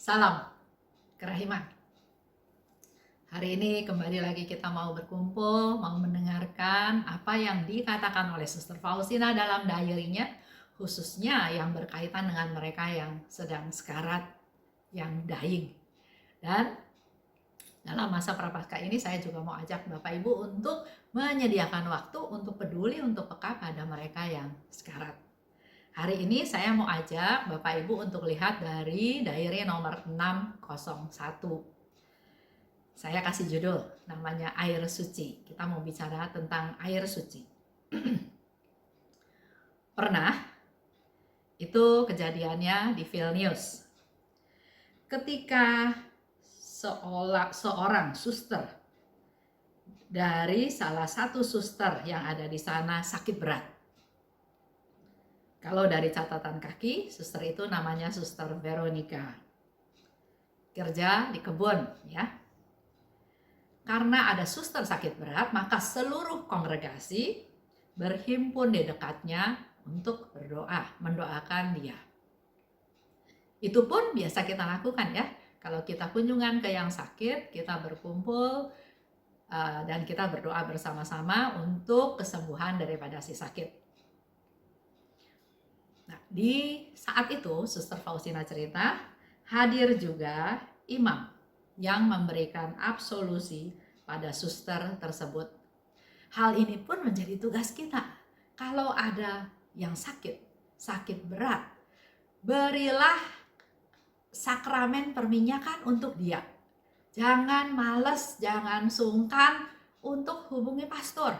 Salam kerahiman. Hari ini kembali lagi kita mau berkumpul, mau mendengarkan apa yang dikatakan oleh Suster Faustina dalam diary-nya, khususnya yang berkaitan dengan mereka yang sedang sekarat, yang dying. Dan dalam masa prapaskah ini saya juga mau ajak Bapak Ibu untuk menyediakan waktu untuk peduli, untuk peka pada mereka yang sekarat. Hari ini saya mau ajak Bapak Ibu untuk lihat dari diary nomor 601. Saya kasih judul, namanya Air Suci. Kita mau bicara tentang air suci. Pernah, itu kejadiannya di Vilnius. Ketika seorang suster dari salah satu suster yang ada di sana sakit berat. Kalau dari catatan kaki, suster itu namanya Suster Veronica. Kerja di kebun, ya. Karena ada suster sakit berat, maka seluruh kongregasi berhimpun di dekatnya untuk berdoa, mendoakan dia. Itu pun biasa kita lakukan ya. Kalau kita kunjungan ke yang sakit, kita berkumpul dan kita berdoa bersama-sama untuk kesembuhan daripada si sakit. Nah, di saat itu Suster Faustina cerita, hadir juga imam yang memberikan absolusi pada suster tersebut. Hal ini pun menjadi tugas kita. Kalau ada yang sakit berat, berilah sakramen perminyakan untuk dia. Jangan males, jangan sungkan untuk hubungi pastor.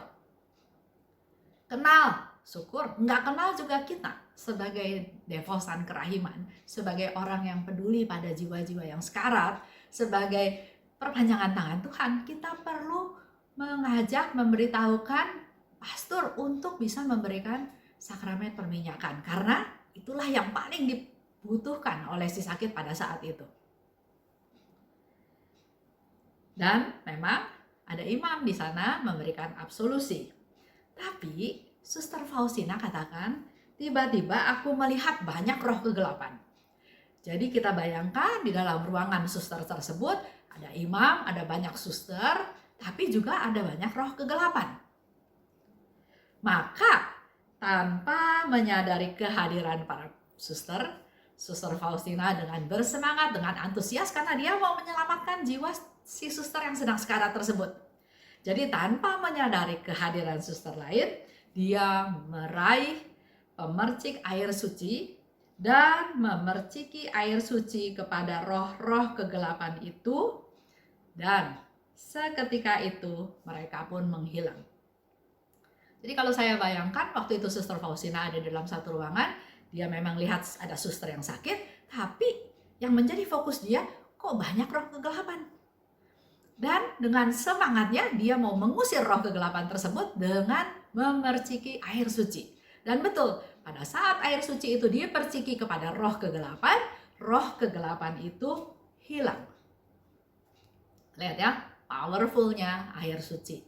Kenal, syukur. Nggak kenal juga kita sebagai devosan kerahiman, sebagai orang yang peduli pada jiwa-jiwa yang sekarat, sebagai perpanjangan tangan Tuhan, kita perlu mengajak, memberitahukan pastor untuk bisa memberikan sakramen perminyakan, karena itulah yang paling dibutuhkan oleh si sakit pada saat itu. Dan memang ada imam di sana memberikan absolusi. Tapi Suster Faustina katakan, tiba-tiba aku melihat banyak roh kegelapan. Jadi kita bayangkan di dalam ruangan suster tersebut ada imam, ada banyak suster, tapi juga ada banyak roh kegelapan. Maka tanpa menyadari kehadiran para suster, Suster Faustina dengan bersemangat, dengan antusias karena dia mau menyelamatkan jiwa si suster yang sedang sekarat tersebut. Jadi tanpa menyadari kehadiran suster lain, dia meraih pemercik air suci dan memerciki air suci kepada roh-roh kegelapan itu, dan seketika itu mereka pun menghilang. Jadi kalau saya bayangkan waktu itu Suster Faustina ada di dalam satu ruangan, dia memang lihat ada suster yang sakit, tapi yang menjadi fokus dia, kok banyak roh kegelapan. Dan dengan semangatnya dia mau mengusir roh kegelapan tersebut dengan memerciki air suci. Dan betul, pada saat air suci itu diperciki kepada roh kegelapan itu hilang. Lihat ya, powerfulnya air suci.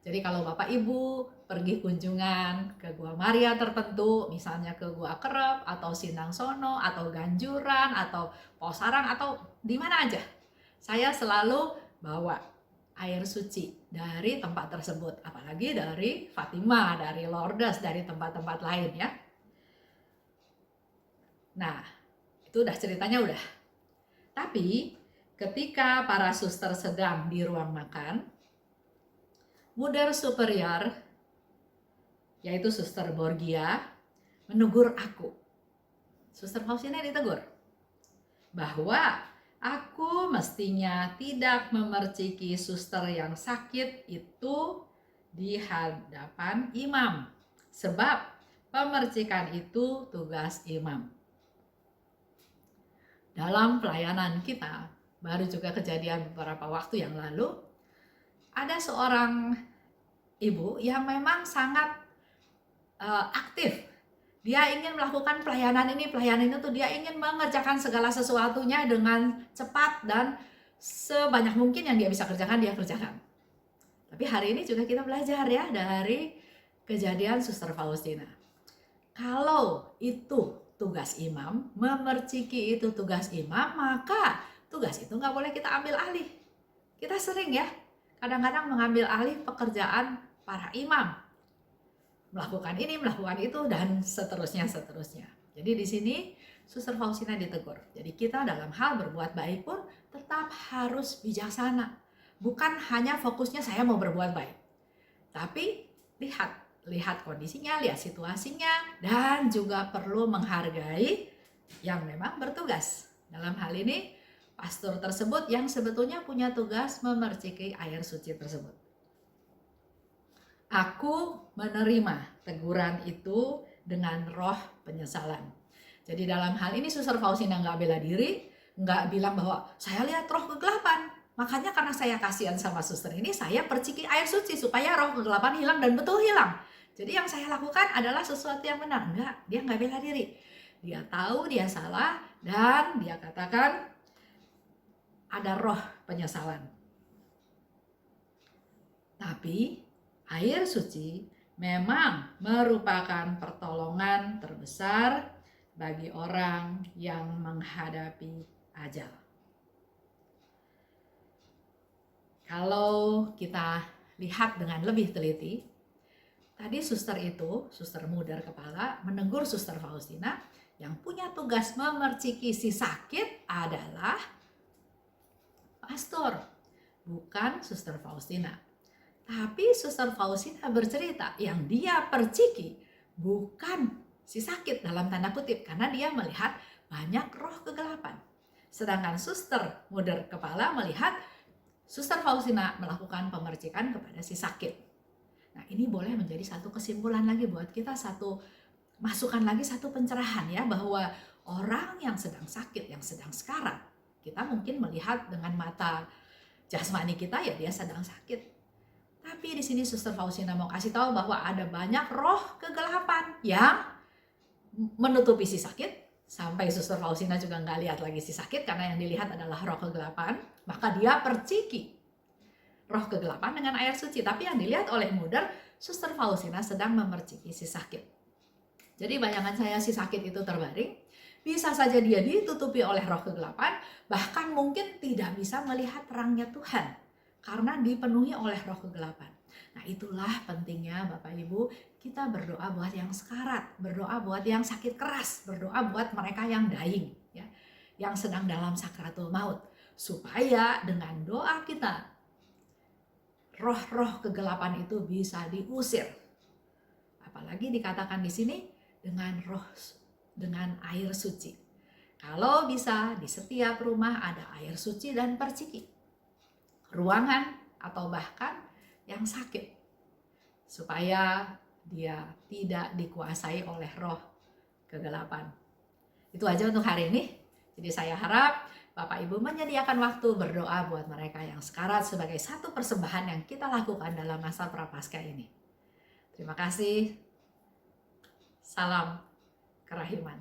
Jadi kalau Bapak Ibu pergi kunjungan ke Gua Maria tertentu, misalnya ke Gua Kerep, atau Sindang Sono, atau Ganjuran, atau Posarang, atau di mana aja, saya selalu bawa air suci dari tempat tersebut, apalagi dari Fatima, dari Lourdes, dari tempat-tempat lain ya. Nah, itu udah ceritanya udah. Tapi ketika para suster sedang di ruang makan, Mother Superior, yaitu Suster Borgia, menegur aku. Suster Faustina ditegur bahwa aku mestinya tidak memerciki suster yang sakit itu di hadapan imam, sebab pemercikan itu tugas imam. Dalam pelayanan kita, baru juga kejadian beberapa waktu yang lalu, ada seorang ibu yang memang sangat aktif. Dia ingin melakukan pelayanan itu, dia ingin mengerjakan segala sesuatunya dengan cepat dan sebanyak mungkin yang dia bisa kerjakan, dia kerjakan. Tapi hari ini juga kita belajar ya dari kejadian Suster Faustina. Kalau itu tugas imam, memerciki itu tugas imam, maka tugas itu nggak boleh kita ambil alih. Kita sering ya, kadang-kadang mengambil alih pekerjaan para imam. Melakukan ini, melakukan itu, dan seterusnya. Jadi di sini Suster Faustina ditegur. Jadi kita dalam hal berbuat baik pun tetap harus bijaksana. Bukan hanya fokusnya saya mau berbuat baik. Tapi lihat kondisinya, lihat situasinya, dan juga perlu menghargai yang memang bertugas. Dalam hal ini, pastor tersebut yang sebetulnya punya tugas memerciki air suci tersebut. Aku menerima teguran itu dengan roh penyesalan. Jadi dalam hal ini Suster Faustina nggak bela diri, nggak bilang bahwa saya lihat roh kegelapan. Makanya karena saya kasihan sama suster ini, saya perciki air suci supaya roh kegelapan hilang, dan betul hilang. Jadi yang saya lakukan adalah sesuatu yang benar. Enggak, dia nggak bela diri. Dia tahu dia salah dan dia katakan ada roh penyesalan. Tapi air suci memang merupakan pertolongan terbesar bagi orang yang menghadapi ajal. Kalau kita lihat dengan lebih teliti, tadi suster itu, suster mudar kepala, menegur Suster Faustina yang punya tugas memerciki si sakit adalah pastor, bukan Suster Faustina. Tapi Suster Faustina bercerita yang dia perciki bukan si sakit dalam tanda kutip, karena dia melihat banyak roh kegelapan. Sedangkan suster mudar kepala melihat Suster Faustina melakukan pemercikan kepada si sakit. Nah, ini boleh menjadi satu kesimpulan lagi buat kita, satu masukan lagi, satu pencerahan ya, bahwa orang yang sedang sakit, yang sedang sekarat, kita mungkin melihat dengan mata jasmani kita ya dia sedang sakit. Tapi di sini Suster Faustina mau kasih tahu bahwa ada banyak roh kegelapan yang menutupi si sakit, sampai Suster Faustina juga nggak lihat lagi si sakit karena yang dilihat adalah roh kegelapan, maka dia perciki roh kegelapan dengan air suci. Tapi yang dilihat oleh mudar, Suster Faustina sedang memerciki si sakit. Jadi bayangan saya si sakit itu terbaring, bisa saja dia ditutupi oleh roh kegelapan, bahkan mungkin tidak bisa melihat terangnya Tuhan karena dipenuhi oleh roh kegelapan. Nah, itulah pentingnya Bapak Ibu, kita berdoa buat yang sekarat, berdoa buat yang sakit keras, berdoa buat mereka yang dying, ya, yang sedang dalam sakratul maut, supaya dengan doa kita roh-roh kegelapan itu bisa diusir. Apalagi dikatakan di sini dengan air suci. Kalau bisa di setiap rumah ada air suci dan perciki, ruangan atau bahkan yang sakit, supaya dia tidak dikuasai oleh roh kegelapan. Itu aja untuk hari ini. Jadi saya harap Bapak Ibu menyediakan waktu berdoa buat mereka yang sekarat sebagai satu persembahan yang kita lakukan dalam masa Prapaskah ini. Terima kasih. Salam kerahiman.